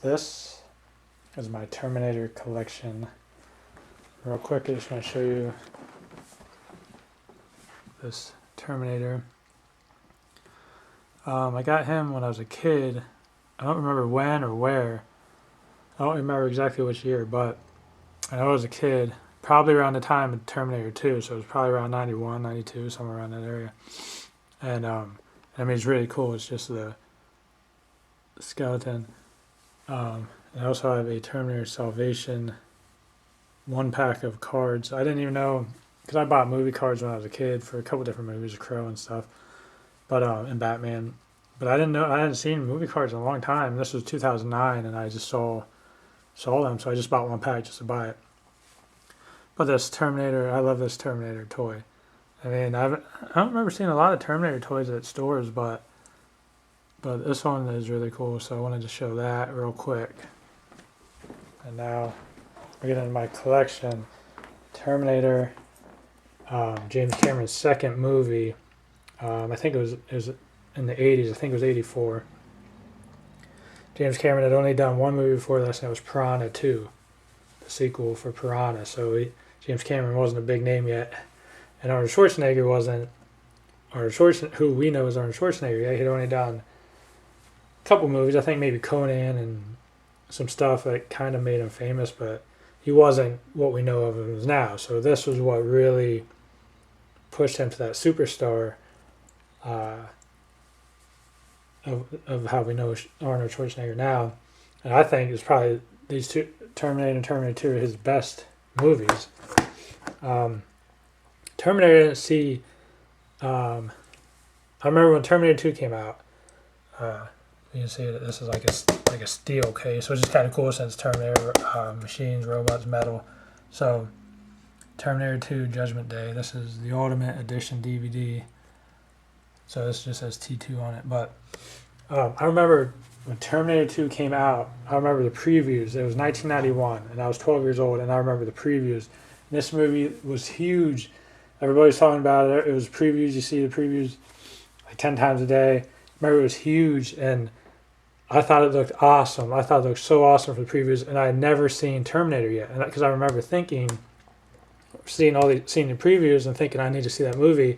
This is my Terminator collection. Real quick, I just want to show you this Terminator. I got him when I was a kid. I don't remember when or where. I don't remember exactly which year, but I know I was a kid, probably around the time of Terminator 2, so it was probably around 91, 92, somewhere around that area. And I mean, it's really cool. It's just the skeleton. I also have a Terminator Salvation 1-pack of cards. I didn't even know, because I bought movie cards when I was a kid for a couple different movies, Crow and stuff, but and Batman. But I didn't know, I hadn't seen movie cards in a long time. This was 2009, and I just saw them, so I just bought 1 pack just to buy it. But this Terminator, I love this Terminator toy. I mean, I don't remember seeing a lot of Terminator toys at stores, but this one is really cool, so I wanted to show that real quick. And now we get into my collection. Terminator, James Cameron's second movie. I think it was in the 80s. I think it was 84. James Cameron had only done one movie before this, and it was Piranha 2, the sequel for Piranha. So James Cameron wasn't a big name yet, and Arnold Schwarzenegger wasn't. Who we know as Arnold Schwarzenegger, yeah, he'd only done a couple movies. I think maybe Conan and some stuff that kind of made him famous, but he wasn't what we know of him as now. So this was what really pushed him to that superstar of how we know Arnold Schwarzenegger now. And I think it's probably these two, Terminator and Terminator 2, are his best movies. Terminator didn't see. I remember when Terminator 2 came out. You can see that this is like a steel case, which is kind of cool since Terminator, machines, robots, metal. So Terminator 2 Judgment Day. This is the Ultimate Edition DVD. So this just says T2 on it. But I remember when Terminator 2 came out, I remember the previews. It was 1991, and I was 12 years old, and I remember the previews. And this movie was huge. Everybody's talking about it. It was previews. You see the previews like 10 times a day. I remember it was huge, and I thought it looked awesome. I thought it looked so awesome for the previews, and I had never seen Terminator yet. And because I remember seeing the previews and thinking I need to see that movie.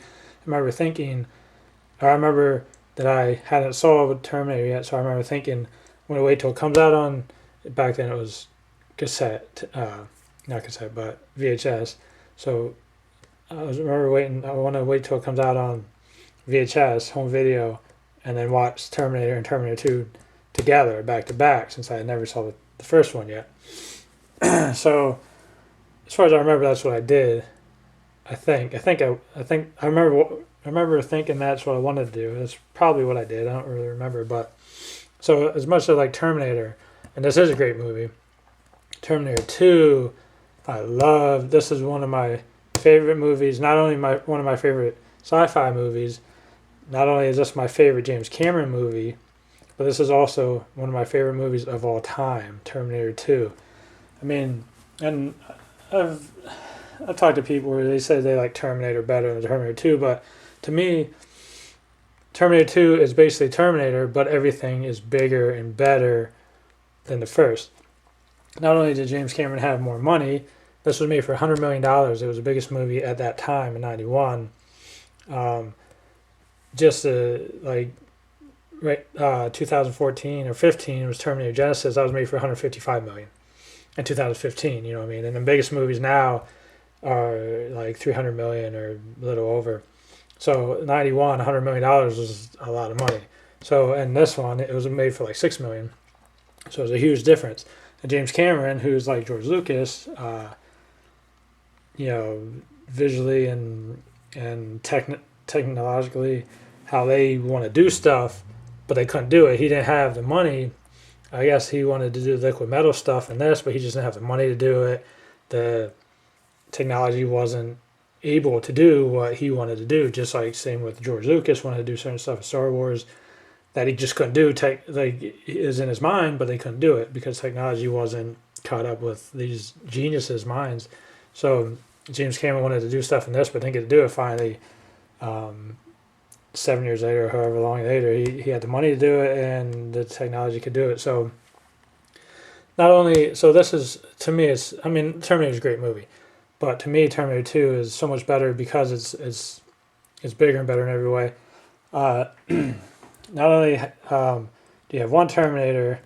I remember that I hadn't saw Terminator yet, so I remember thinking, I'm going to wait till it comes out on, back then it was cassette, not cassette, but VHS. So I want to wait till it comes out on VHS, home video, and then watch Terminator and Terminator 2 together, back to back, since I had never saw the first one yet. So, as far as I remember, that's what I did. I remember thinking that's what I wanted to do. That's probably what I did. I don't really remember, but so as much as I like Terminator, and this is a great movie, Terminator 2, I love. This is one of my favorite movies. Not only one of my favorite sci-fi movies. Not only is this my favorite James Cameron movie, but this is also one of my favorite movies of all time, Terminator 2. I mean, and I've talked to people where they say they like Terminator better than Terminator 2, but to me, Terminator 2 is basically Terminator, but everything is bigger and better than the first. Not only did James Cameron have more money, this was made for $100 million. It was the biggest movie at that time in 91. 2014 or 15 was Terminator Genisys. That was made for $155 million in 2015. You know what I mean? And the biggest movies now are like $300 million or a little over. So 91, $100 million was a lot of money. So and this one, it was made for like $6 million. So it was a huge difference. And James Cameron, who's like George Lucas, visually and technologically, how they want to do stuff, but they couldn't do it. He didn't have the money. I guess he wanted to do liquid metal stuff and this, but he just didn't have the money to do it. The technology wasn't able to do what he wanted to do, just like same with George Lucas wanted to do certain stuff in Star Wars that he just couldn't do. Is in his mind, but they couldn't do it because technology wasn't caught up with these geniuses' minds. So James Cameron wanted to do stuff in this, but didn't get to do it finally. 7 years later, or however long later, he had the money to do it and the technology could do it. So not only so this is to me it's I mean Terminator is a great movie, but to me Terminator 2 is so much better because it's bigger and better in every way. Uh, not only do you have one Terminator,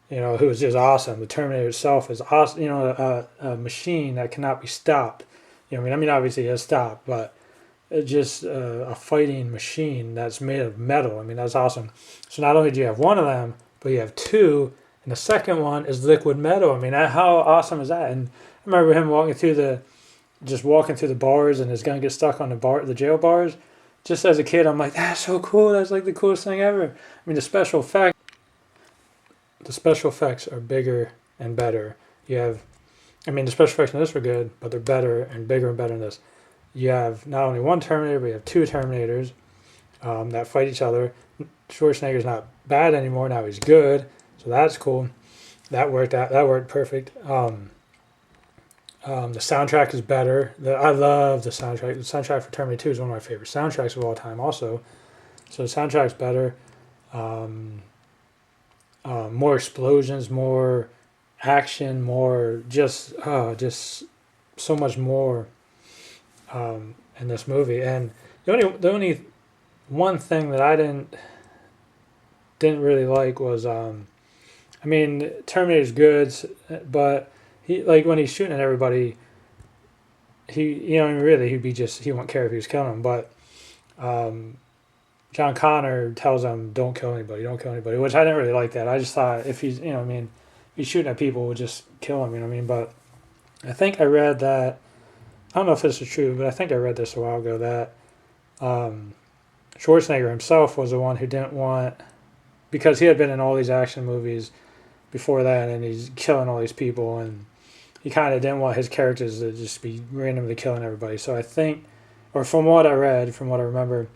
who is just awesome. The Terminator itself is awesome. A machine that cannot be stopped. I mean, obviously it's stopped, but it's just a fighting machine that's made of metal. I mean, that's awesome. So not only do you have one of them, but you have two, and the second one is liquid metal. I mean, how awesome is that? And I remember him walking through the bars, and his gun gets stuck on the jail bars. Just as a kid, I'm like, that's so cool. That's like the coolest thing ever. I mean, the special effects are bigger and better. The special effects in this were good, but they're better and bigger and better in this. You have not only one Terminator, but you have two Terminators that fight each other. Schwarzenegger's not bad anymore. Now he's good, so that's cool. That worked out. That worked perfect. The soundtrack is better. I love the soundtrack. The soundtrack for Terminator 2 is one of my favorite soundtracks of all time also. So the soundtrack's better. More explosions, more action, more just so much more in this movie. And the only one thing that I didn't really like was Terminator's good, but he when he's shooting at everybody, he he won't care if he was killing them, but John Connor tells him don't kill anybody, which I didn't really like that. I just thought if he's if he's shooting at people, we'll just kill him, but I think I read that, I don't know if this is true, but I think I read this a while ago that Schwarzenegger himself was the one who didn't want, because he had been in all these action movies before that and he's killing all these people, and he kind of didn't want his characters to just be randomly killing everybody. So I think, or from what I read, from what I remember,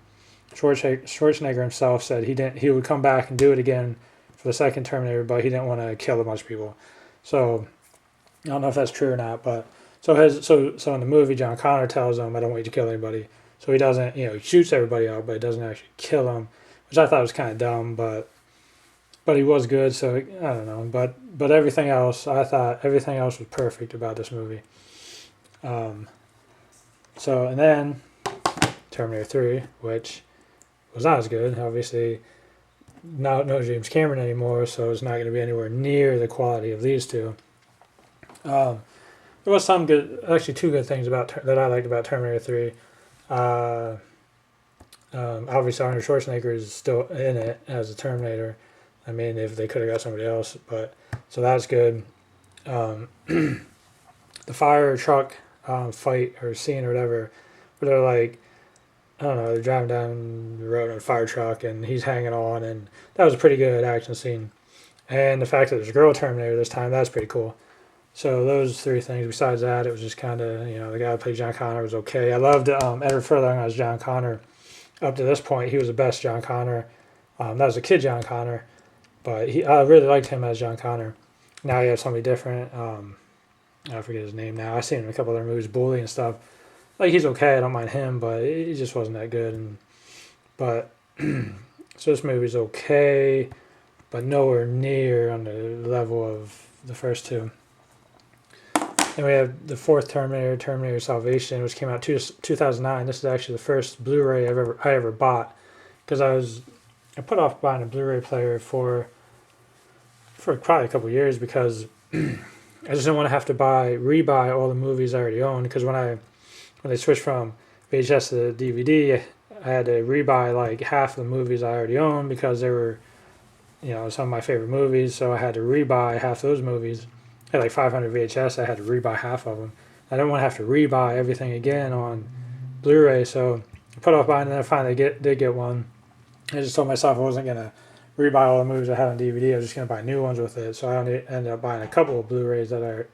Schwarzenegger himself said he would come back and do it again for the second Terminator, but he didn't want to kill a bunch of people. So I don't know if that's true or not, but so in the movie, John Connor tells him, "I don't want you to kill anybody." So he doesn't, he shoots everybody out, but he doesn't actually kill them, which I thought was kind of dumb, but he was good. So I don't know, but everything else, I thought everything else was perfect about this movie. And then Terminator 3, which was not as good. Obviously, no James Cameron anymore, so it's not going to be anywhere near the quality of these two. There was some good, actually two good things that I liked about Terminator 3. Obviously, Arnold Schwarzenegger is still in it as a Terminator. I mean, if they could have got somebody else, but so that's good. The fire truck fight or scene or whatever, where they're like, I don't know, they're driving down the road in a fire truck and he's hanging on, and that was a pretty good action scene. And the fact that there's a girl Terminator this time, that's pretty cool. So those three things. Besides that, it was just kind of, the guy who played John Connor was okay. I loved Edward Furlong as John Connor. Up to this point, he was the best John Connor. That was a kid John Connor, but I really liked him as John Connor. Now you have somebody different. I forget his name now. I've seen him in a couple other movies, Bully and stuff. Like, he's okay. I don't mind him, but he just wasn't that good. But so this movie's okay, but nowhere near on the level of the first two. Then we have the fourth Terminator, Terminator Salvation, which came out 2009. This is actually the first Blu-ray I ever bought, because I put off buying a Blu-ray player for probably a couple years, because I just didn't want to have to rebuy all the movies I already owned. Because when they switched from VHS to DVD, I had to rebuy like half of the movies I already owned, because they were, some of my favorite movies. So I had to rebuy half those movies. I had like 500 VHS. I had to rebuy half of them. I didn't want to have to rebuy everything again on Blu-ray, so I put off buying it, and I finally did get one. I just told myself I wasn't going to rebuy all the movies I had on DVD. I was just going to buy new ones with it. So I only ended up buying a couple of Blu-rays that I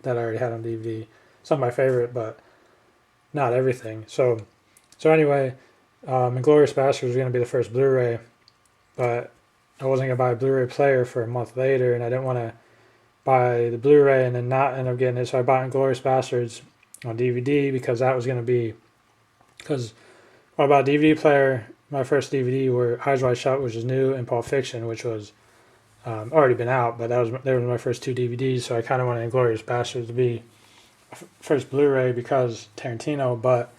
already had on DVD. Some of my favorite, but not everything. So anyway, Inglourious Basterds was going to be the first Blu-ray, but I wasn't going to buy a Blu-ray player for a month later, and I didn't want to buy the Blu-ray and then not end up getting it. So I bought Inglourious Basterds on DVD, because that was going to be, because when I bought a DVD player, my first DVD were Eyes Wide Shut, which is new, and Pulp Fiction, which was already been out, but they were my first two DVDs, so I kind of wanted Inglourious Basterds to be first Blu-ray because Tarantino, but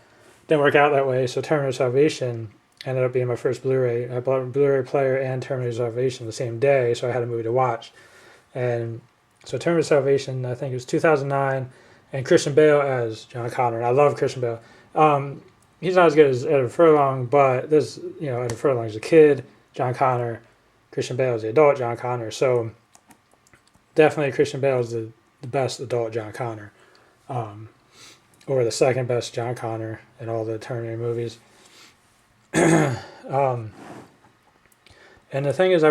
didn't work out that way. So Terminator Salvation ended up being my first Blu-ray. I bought a Blu-ray player and Terminator Salvation the same day, so I had a movie to watch. And so Terminator Salvation, I think it was 2009, and Christian Bale as John Connor. And I love Christian Bale. He's not as good as Edward Furlong, but this, Edward Furlong's a kid, John Connor, Christian Bale is the adult John Connor. So definitely Christian Bale is the best adult John Connor, or the second best John Connor in all the Terminator movies. And the thing is, I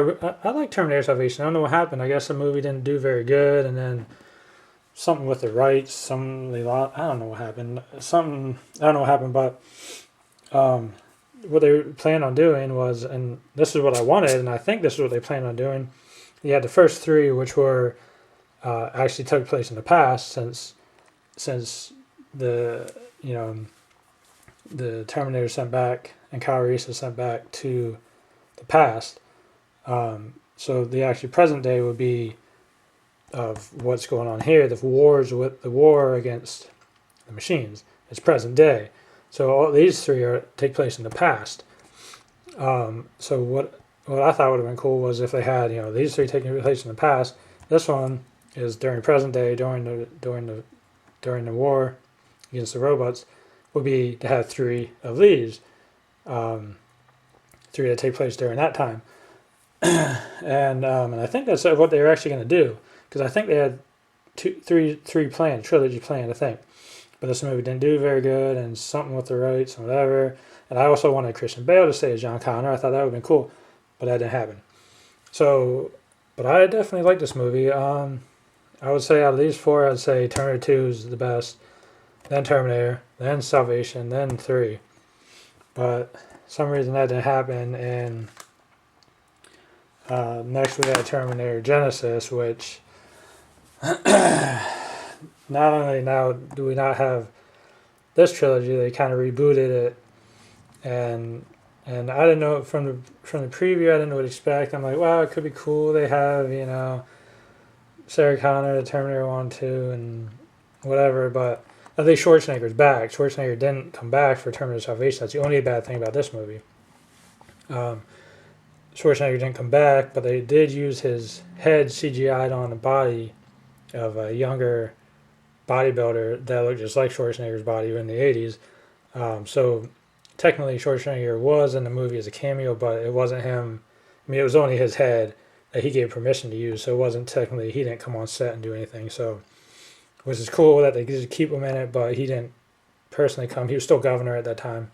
like Terminator Salvation. I don't know what happened. I guess the movie didn't do very good, and then something with the rights, I don't know what happened. I don't know what happened, but what they planned on doing was, and this is what I wanted, and I think this is what they planned on doing. You had the first three, which were actually took place in the past, since the the Terminator sent back and Kyle Reese is sent back to the past. So the actually present day would be of what's going on here. The war against the machines. It's present day. So all these three take place in the past. So what I thought would have been cool was if they had these three taking place in the past. This one is during present day, during the war against the robots. Would be to have three of these, three that take place during that time. And I think that's what they were actually going to do, because I think they had three planned, trilogy planned, I think. But this movie didn't do very good, and something with the rights and whatever. And I also wanted Christian Bale to stay as John Connor. I thought that would have been cool, but that didn't happen. So, but I definitely like this movie. I would say out of these four, I'd say Terminator 2 is the best, then Terminator, then Salvation, then 3. But for some reason that didn't happen, and next we had Terminator Genisys, which not only now do we not have this trilogy, they kind of rebooted it, and I didn't know from the preview, I didn't know what to expect. I'm like, wow, it could be cool. They have Sarah Connor, the Terminator 1, 2, and whatever, but I think Schwarzenegger's back. Schwarzenegger didn't come back for Terminator Salvation. That's the only bad thing about this movie. Schwarzenegger didn't come back, but they did use his head CGI'd on the body of a younger bodybuilder that looked just like Schwarzenegger's body in the 80s. So technically Schwarzenegger was in the movie as a cameo, but it wasn't him. I mean, it was only his head that he gave permission to use, so it wasn't technically, he didn't come on set and do anything. So, which is cool that they just keep him in it, but he didn't personally come. He was still governor at that time.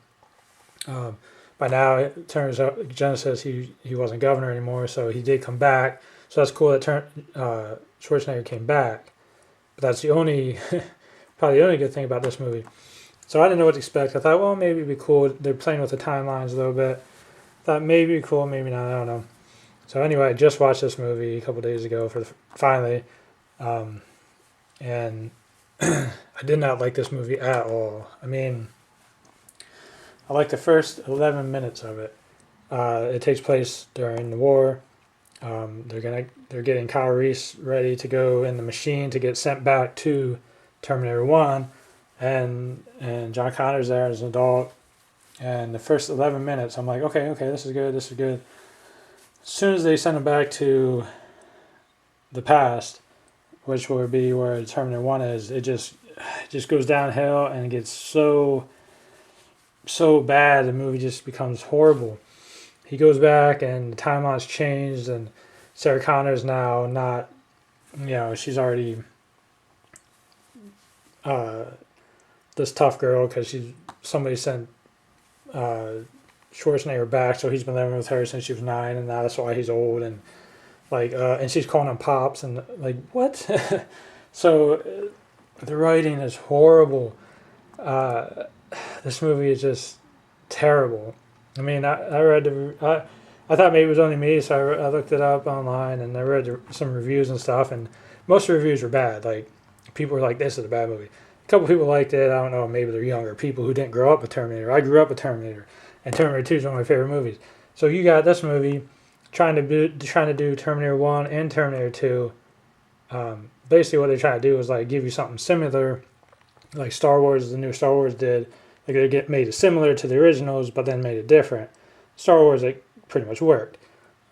By now, it turns out Genisys, he wasn't governor anymore, so he did come back. So that's cool that Schwarzenegger came back. But that's the only, probably the only good thing about this movie. So I didn't know what to expect. I thought, well, maybe it'd be cool. They're playing with the timelines a little bit. Thought maybe it'd be cool, maybe not. I don't know. So anyway, I just watched this movie a couple days ago finally. And I did not like this movie at all. I mean, I like the first 11 minutes of it. It takes place during the war. They're getting Kyle Reese ready to go in the machine to get sent back to Terminator 1, and John Connor's there as an adult. And the first 11 minutes, I'm like, okay, this is good. As soon as they send him back to the past, which would be where Terminator 1 is, it just goes downhill and it gets so bad. The movie just becomes horrible. He goes back and the timeline's changed, and Sarah Connor's now not, she's already this tough girl because somebody sent Schwarzenegger back, so he's been living with her since she was 9, and now that's why he's old, and and she's calling him Pops, and what? So the writing is horrible. This movie is just terrible. I mean, I read I thought maybe it was only me, so I looked it up online and I read some reviews and stuff, and most of the reviews were bad. Like, people were like, "This is a bad movie." A couple people liked it. I don't know, maybe they're younger people who didn't grow up with Terminator. I grew up with Terminator, and Terminator 2 is one of my favorite movies. So you got this movie trying to do Terminator 1 and Terminator 2. Basically, what they try to do is like give you something similar, like Star Wars, the new Star Wars did. Like they made it similar to the originals, but then made it different. Star Wars, like, pretty much worked.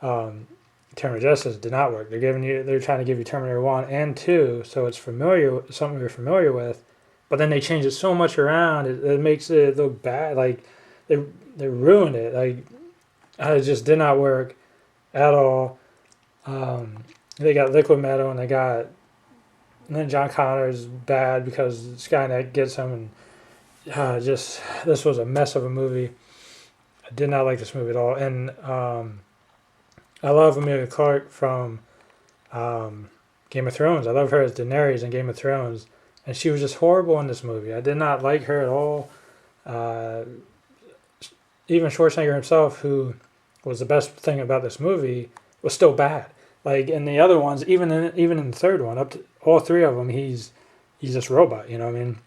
Terminator Genisys did not work. They're trying to give you Terminator 1 and 2, so it's something you're familiar with. But then they change it so much around, it makes it look bad. Like they ruined it. Like it just did not work at all. They got liquid metal, and then John Connor's bad because Skynet gets him, and this was a mess of a movie. I did not like this movie at all, and I love Emilia Clarke from Game of Thrones. I love her as Daenerys in Game of Thrones, and she was just horrible in this movie. I did not like her at all. Even Schwarzenegger himself, who was the best thing about this movie, was still bad. Like in the other ones, even in the third one, up to all three of them, he's just a robot. You know what I mean?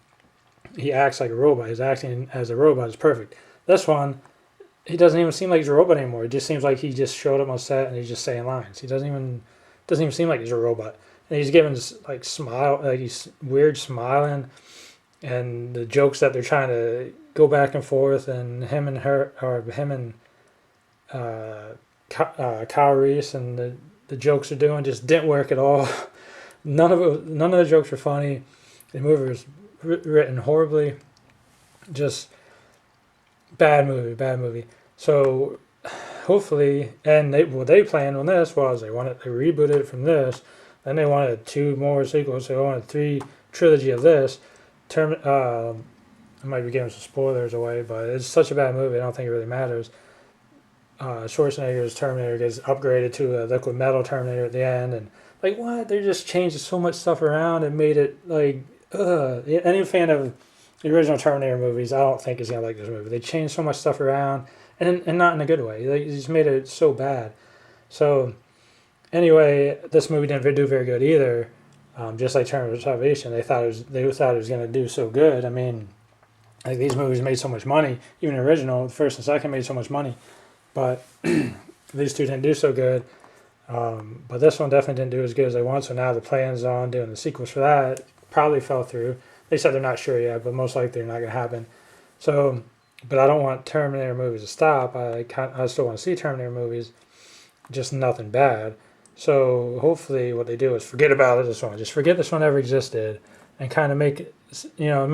He acts like a robot. His acting as a robot is perfect. This one, he doesn't even seem like he's a robot anymore. It just seems like he just showed up on set and he's just saying lines. He doesn't even seem like he's a robot. And he's giving this like smile, like he's weird smiling, and the jokes that they're trying to go back and forth, and him and Kyle Reese and the jokes they're doing just didn't work at all. None of the jokes were funny. The movie was written horribly. Just bad movie. So hopefully, and what they planned on this was they rebooted it from this. Then they wanted 2 more sequels. So they wanted 3 trilogy of this. I might be giving some spoilers away, but it's such a bad movie. I don't think it really matters. Schwarzenegger's Terminator gets upgraded to a liquid metal Terminator at the end, and like what? They just changed so much stuff around and made it like any fan of the original Terminator movies, I don't think is gonna like this movie. They changed so much stuff around, and not in a good way. They just made it so bad. So anyway, this movie didn't do very good either. Just like Terminator Salvation, they thought it was gonna do so good. I mean, like these movies made so much money. Even the original, the first and second, made so much money, but these two didn't do so good. But this one definitely didn't do as good as they want. So now the plans on doing the sequels for that probably fell through. They said they're not sure yet, but most likely they're not going to happen. So, but I don't want Terminator movies to stop. I still want to see Terminator movies, just nothing bad. So hopefully what they do is forget about this one. Just forget this one ever existed, and kind of make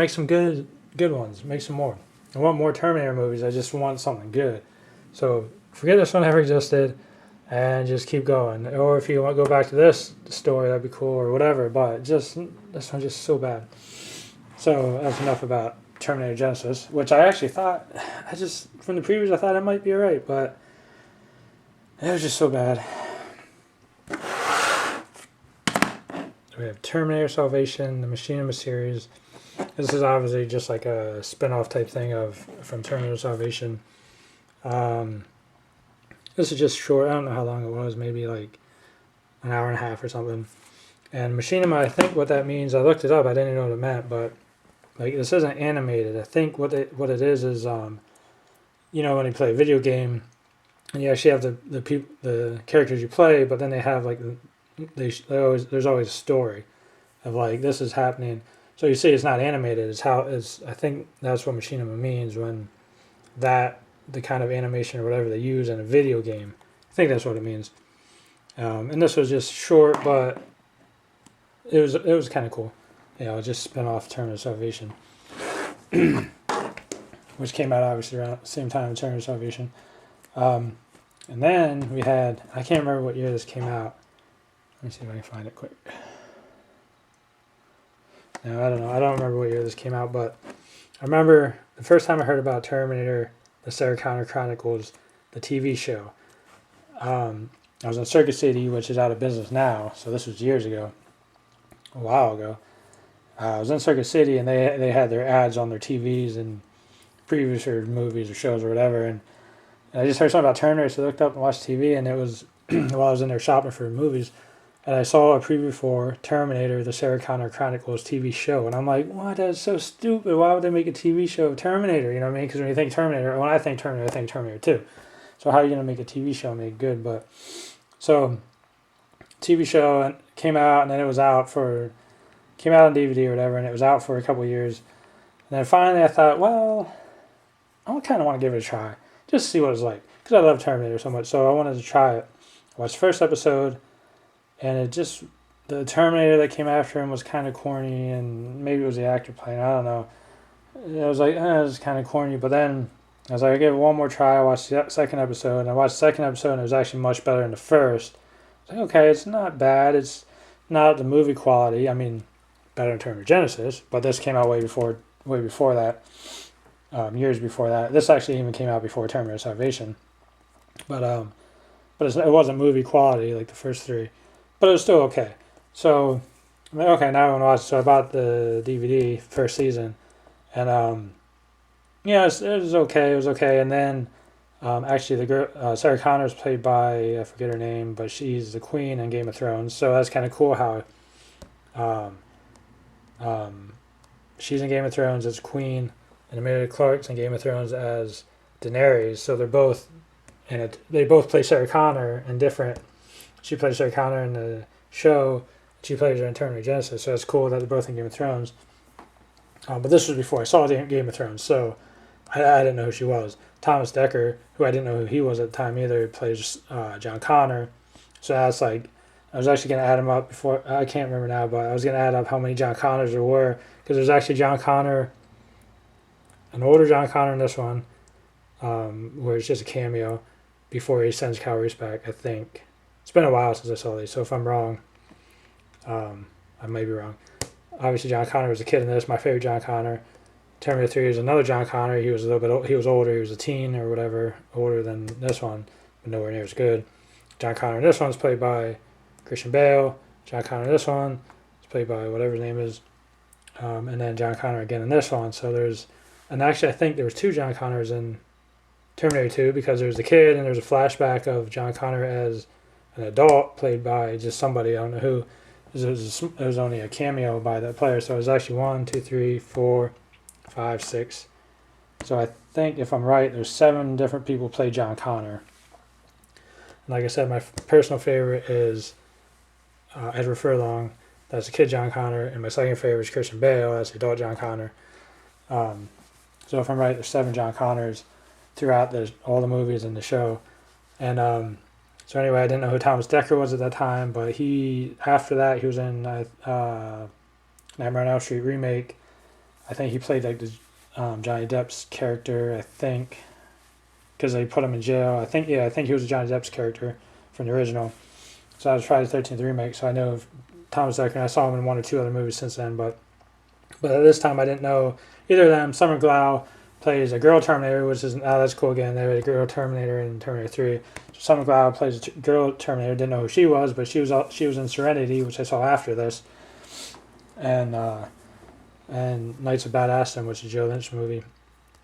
some good ones. Make some more. I want more Terminator movies. I just want something good. So forget this one ever existed, and just keep going. Or if you want to go back to this story, that'd be cool, or whatever. But just this one's just so bad. So that's enough about Terminator Genisys, which I actually thought, from the previews, I thought it might be alright, but it was just so bad. We have Terminator Salvation, the Machinima series. This is obviously just like a spin-off type thing from Terminator Salvation. This is just short. I don't know how long it was, maybe like an hour and a half or something. And Machinima, I think what that means, I looked it up, I didn't even know what it meant, but like this isn't animated. I think what it is when you play a video game, and you actually have the characters you play, but then they have like there's always a story of like this is happening. So you see, it's not animated. I think that's what Machinima means when the kind of animation or whatever they use in a video game. I think that's what it means. And this was just short, but it was kind of cool. Just spin off Terminator Salvation, which came out obviously around the same time as Terminator Salvation. And then we had, I can't remember what year this came out. Let me see if I can find it quick. No, I don't know. I don't remember what year this came out, but I remember the first time I heard about Terminator, the Sarah Connor Chronicles, the TV show. I was in Circuit City, which is out of business now, so this was years ago, a while ago. I was in Circuit City, and they had their ads on their TVs and previews for movies or shows or whatever, and I just heard something about Terminator, so I looked up and watched TV, and it was while I was in there shopping for movies, and I saw a preview for Terminator, the Sarah Connor Chronicles TV show, and I'm like, what? That's so stupid. Why would they make a TV show of Terminator? You know what I mean? Because when you think Terminator, when I think Terminator 2. So how are you gonna make a TV show make good? But so TV show came out, and then it was came out on DVD or whatever, and it was out for a couple of years. And then finally I thought, well, I kind of want to give it a try, just to see what it's like, because I love Terminator so much. So I wanted to try it. I watched the first episode, and the Terminator that came after him was kind of corny, and maybe it was the actor playing, I don't know. I was like, it was kind of corny, but then I was like, I give it one more try. I watched the second episode, and I watched the second episode, and it was actually much better than the first. I was like, okay, it's not bad. It's not the movie quality. I mean, better in Terminator Genisys, but this came out way before that, years before that. This actually even came out before Terminator Salvation, but it wasn't movie quality like the first three, but it was still okay. So, okay, now I want to watch. So I bought the DVD first season, and yeah, it was okay. It was okay, and then actually the girl Sarah Connor is played by, I forget her name, but she's the queen in Game of Thrones. So that's kind of cool how um, um, she's in Game of Thrones as queen, and Emilia Clarke's in Game of Thrones as Daenerys. So they're both in it. They both play Sarah Connor in different. She plays Sarah Connor in the show. She plays her in Terminator Genisys. So it's cool that they're both in Game of Thrones. But this was before I saw Game of Thrones, so I didn't know who she was. Thomas Dekker, who I didn't know who he was at the time either, plays John Connor. So that's like, I was actually going to add him up before, I can't remember now, but I was going to add up how many John Connors there were, because there's actually John Connor, an older John Connor in this one, where it's just a cameo before he sends Cal Reese back, I think. It's been a while since I saw these, so if I'm wrong, I may be wrong. Obviously, John Connor was a kid in this. My favorite John Connor. Terminator 3 is another John Connor. He was a little bit. He was older. He was a teen or whatever, older than this one, but nowhere near as good. John Connor in this one is played by Christian Bale. John Connor in this one is played by whatever his name is, and then John Connor again in this one. So and actually I think there was two John Connors in Terminator 2, because there's the kid and there's a flashback of John Connor as an adult played by just somebody, I don't know who. It was only a cameo by that player, so it was actually 1, 2, 3, 4, 5, 6. So I think, if I'm right, there's 7 different people play John Connor. And like I said, my personal favorite is Edward Furlong. That's the kid John Connor, and my second favorite is Christian Bale. That's the adult John Connor. So if I'm right, there's 7 John Connors throughout all the movies in the show, and so anyway, I didn't know who Thomas Dekker was at that time, but after that he was in Nightmare on Elm Street remake. I think he played like Johnny Depp's character, I think, because they put him in jail. I think he was Johnny Depp's character from the original. So I was Friday the 13th remake, so I know of Thomas Dekker, and I saw him in 1 or 2 other movies since then, but at this time I didn't know either of them. Summer Glau plays a girl Terminator, which is, that's cool again. They had a girl Terminator in Terminator 3. So Summer Glau plays a girl Terminator. Didn't know who she was, but she was in Serenity, which I saw after this, and Knights of Badassdom, which is a Joe Lynch movie.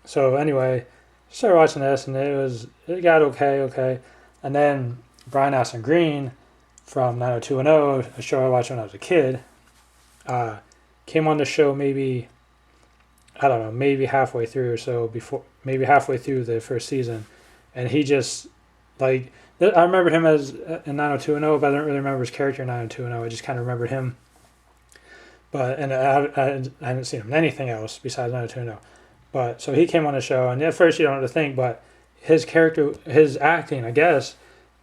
So anyway, started watching this, and it got okay, and then Brian Austin Green from 90210, a show I watched when I was a kid, came on the show maybe halfway through or so, maybe halfway through the first season, and he just, like, I remembered him as in 90210, but I don't really remember his character in 90210. I just kind of remembered him, and I hadn't seen him in anything else besides 90210. But so he came on the show, and at first you don't have to think, but his character, his acting, I guess,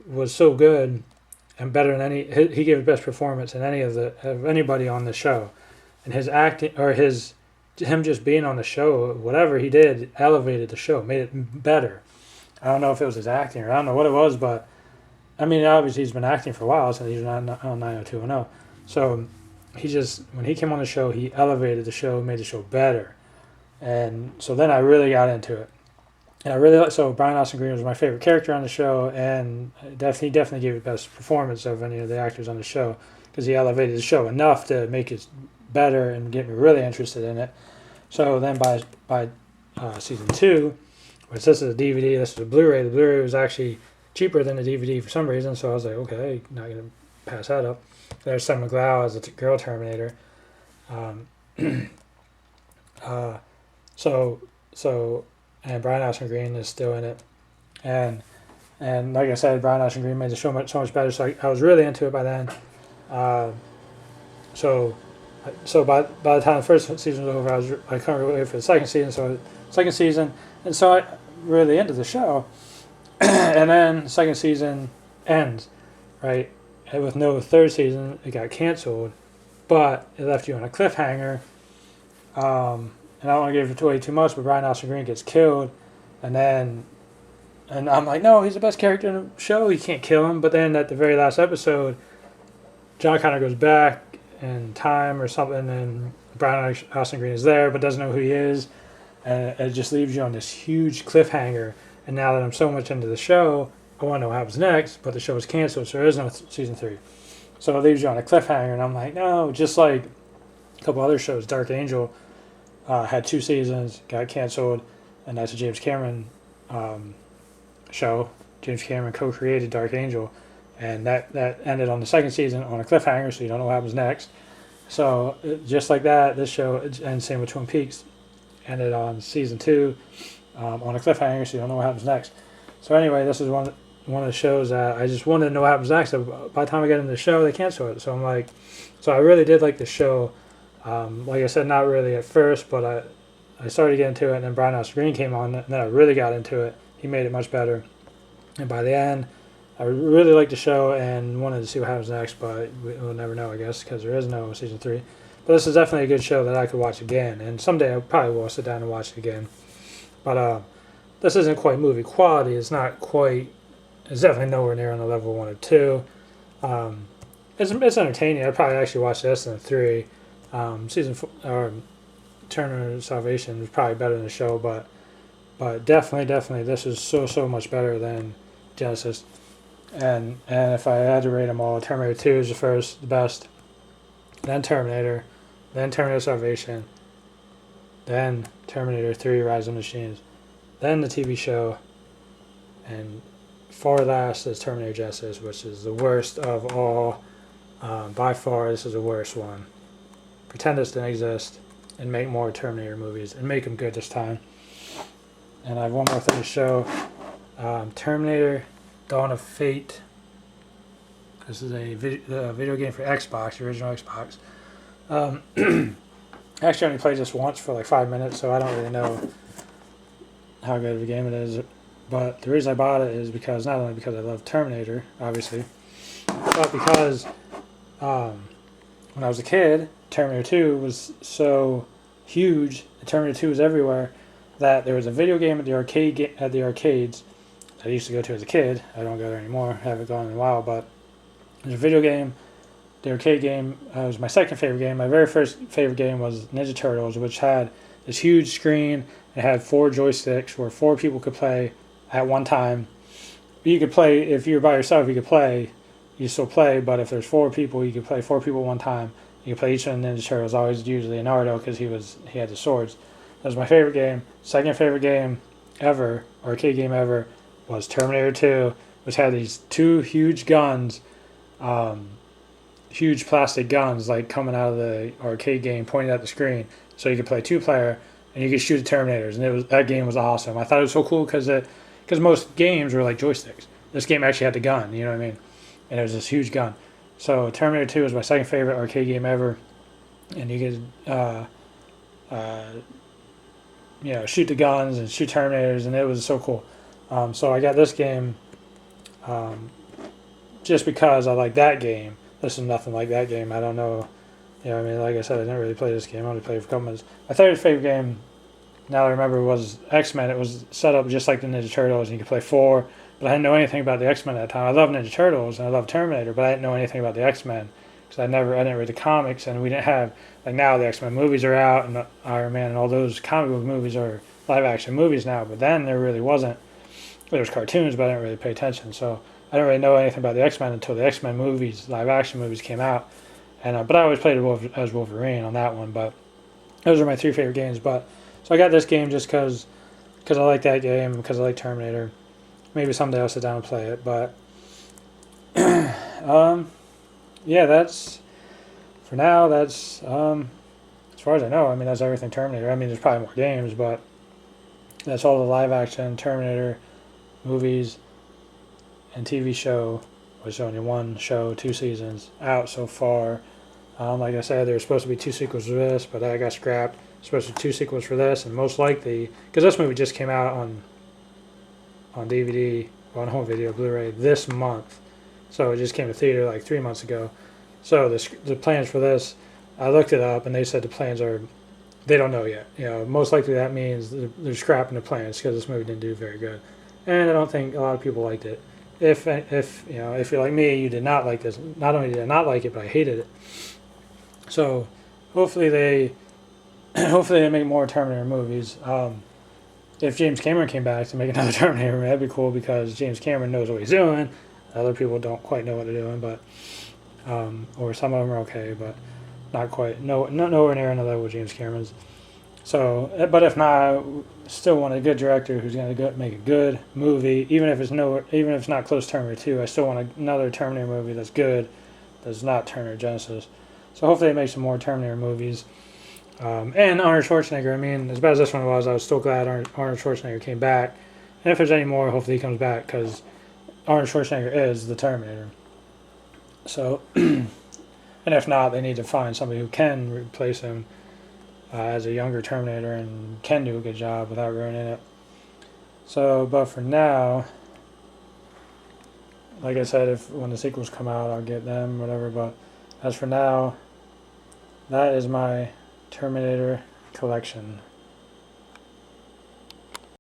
was so good and better than he gave his best performance than anybody on the show, and his acting, or him just being on the show, whatever he did, elevated the show, made it better. I don't know if it was his acting, or I don't know what it was, but I mean, obviously he's been acting for a while, so he's on 90210. So when he came on the show, he elevated the show, made the show better. And so then I really got into it. And so Brian Austin Green was my favorite character on the show, and he definitely gave the best performance of any of the actors on the show, because he elevated the show enough to make it better and get me really interested in it. So then by season 2, which this is a DVD, this is a Blu-ray. The Blu-ray was actually cheaper than the DVD for some reason, so I was like, okay, not going to pass that up. There's Sam McGlow as a girl Terminator. So and Brian Austin Green is still in it, and And like I said, Brian Austin Green made the show so much better. So I was really into it by then. Uh, so by the time the first season was over, I couldn't really wait for the second season. So second season, and so I really into the show. And then second season ends, right? And with no third season, it got canceled, but it left you on a cliffhanger. And I don't want to give it away too much, but Brian Austin Green gets killed, and I'm like, no, he's the best character in the show. You can't kill him. But then at the very last episode, John Connor goes back in time or something, and Brian Austin Green is there, but doesn't know who he is, and it just leaves you on this huge cliffhanger. And now that I'm so much into the show, I want to know what happens next, but the show is canceled, so there is no season 3. So it leaves you on a cliffhanger, and I'm like, no, just like a couple other shows. Dark Angel had 2 seasons, got canceled, and that's a James Cameron show. James Cameron co-created Dark Angel, and that ended on the second season on a cliffhanger, so you don't know what happens next. So just like that, this show, and same with Twin Peaks, ended on season 2 on a cliffhanger, so you don't know what happens next. So anyway, this is one of the shows that I just wanted to know what happens next. So by the time I get into the show, they cancel it. So I'm like, so I really did like the show. Like I said, not really at first, but I started to get into it, and then Brian Austin Green came on, and then I really got into it. He made it much better. And by the end, I really liked the show and wanted to see what happens next, but we'll never know, I guess, because there is no season 3. But this is definitely a good show that I could watch again, and someday I probably will sit down and watch it again. But this isn't quite movie quality. It's not quite. It's definitely nowhere near on the level 1 or 2. It's entertaining. I'd probably actually watch this than 3. Season 4, or Terminator Salvation was probably better than the show, but definitely this is so much better than Genisys. And if I had to rate them all, Terminator 2 is the best, then Terminator, then Terminator Salvation, then Terminator 3 Rise of the Machines, then the TV show, and far last is Terminator Genisys, which is the worst of all. By far, this is the worst one. Pretend this didn't exist and make more Terminator movies and make them good this time. And I have one more thing to show. Terminator Dawn of Fate. This is a video game for Xbox, the original Xbox. I actually only played this once for like 5 minutes, so I don't really know how good of a game it is. But the reason I bought it is because not only because I love Terminator, obviously, but because when I was a kid, Terminator 2 was so huge, Terminator 2 was everywhere, that there was a video game at the arcades I used to go to as a kid. I don't go there anymore. I haven't gone in a while, but there's a video game. The arcade game was my second favorite game. My very first favorite game was Ninja Turtles, which had this huge screen. It had 4 joysticks where 4 people could play at one time. You could play, if you were by yourself, you could play. You still play, but if there's 4 people, you could play 4 people at one time. You could play each of the Ninja Turtles, always usually Leonardo because he had the swords. That was my favorite game. Second favorite game ever, arcade game ever, was Terminator 2, which had these 2 huge guns, huge plastic guns like coming out of the arcade game pointing at the screen, so you could play 2-player and you could shoot the Terminators, and that game was awesome. I thought it was so cool because most games were like joysticks. This game actually had the gun, you know what I mean, and it was this huge gun. So Terminator 2 was my second favorite arcade game ever, and you could shoot the guns and shoot Terminators, and it was so cool. So I got this game just because I like that game. This is nothing like that game. I don't know. You know, I mean, like I said, I didn't really play this game. I only played it for a couple minutes. My third favorite game, now I remember, was X-Men. It was set up just like the Ninja Turtles, and you could play 4. But I didn't know anything about the X-Men at the time. I love Ninja Turtles and I love Terminator, but I didn't know anything about the X-Men because I didn't read the comics, and we didn't have, like, now the X-Men movies are out and Iron Man and all those comic book movies are live action movies now. But then there really wasn't. There was cartoons, but I didn't really pay attention. So I didn't really know anything about the X-Men until the X-Men movies, live action movies, came out. And but I always played as Wolverine on that one. But those are my 3 favorite games. But so I got this game just because I like that game, because I like Terminator. Maybe someday I'll sit down and play it. But yeah, that's for now. That's as far as I know. I mean, that's everything Terminator. I mean, there's probably more games, but that's all the live action Terminator movies and TV show, which is only one show, 2 seasons out so far. Like I said, there were supposed to be 2 sequels for this, but that got scrapped. Supposed to be 2 sequels for this, and most likely, because this movie just came out on DVD, on home video, Blu-ray this month, so it just came to theater like 3 months ago. So the plans for this, I looked it up, and they said the plans are, they don't know yet. Most likely that means they're scrapping the plans because this movie didn't do very good, and I don't think a lot of people liked it. If you're like me, you did not like this. Not only did I not like it, but I hated it. So hopefully they make more Terminator movies. If James Cameron came back to make another Terminator, that'd be cool because James Cameron knows what he's doing. Other people don't quite know what they're doing, but or some of them are okay, but not quite. Nowhere near another level with James Cameron's. So, but if not, still want a good director who's going to make a good movie, even if it's not close to Terminator 2. I still want another Terminator movie that's good, that's not Terminator Genisys. So hopefully they make some more Terminator movies. And Arnold Schwarzenegger, I mean, as bad as this one was, I was still glad Arnold Schwarzenegger came back. And if there's any more, hopefully he comes back, because Arnold Schwarzenegger is the Terminator. So, and if not, they need to find somebody who can replace him as a younger Terminator and can do a good job without ruining it. So, but for now, like I said, when the sequels come out, I'll get them, whatever. But as for now, that is my Terminator collection.